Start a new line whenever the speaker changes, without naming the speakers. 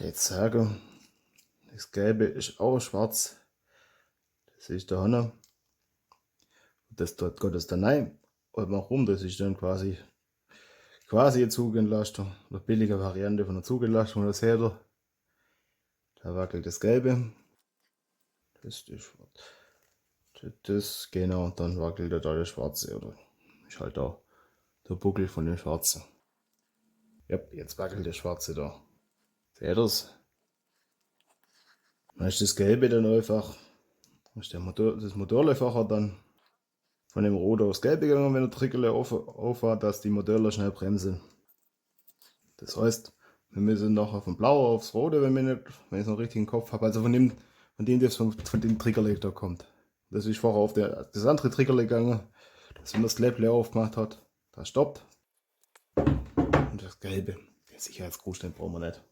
jetzt sagen, das Gelbe ist auch schwarz. Das ist da hinten. Das dort geht es dann rein. Und warum? Das ist dann quasi eine Zugentlastung. Eine billige Variante von der Zugentlastung. Das seht ihr. Da wackelt das Gelbe. Das ist schwarz. Das, genau, und dann wackelt da der Schwarze. Oder ist halt da der Buckel von dem Schwarzen. Ja, jetzt wackelt der Schwarze da. Seht ihr's? Dann ist das Gelbe dann einfach, ist das Motorlöffacher dann von dem Rot aufs Gelbe gegangen, wenn der Triggerle auf war, dass die Motorler schnell bremsen. Das heißt, wir müssen nachher vom Blauen aufs Rote, wenn ich es noch richtig im Kopf habe, also von dem das von dem Triggerle da kommt. Das ist vorher auf das andere Triggerle gegangen, dass wenn das Gläble aufgemacht hat, das stoppt. Und das Gelbe, den Sicherheitsgrundstein brauchen wir nicht.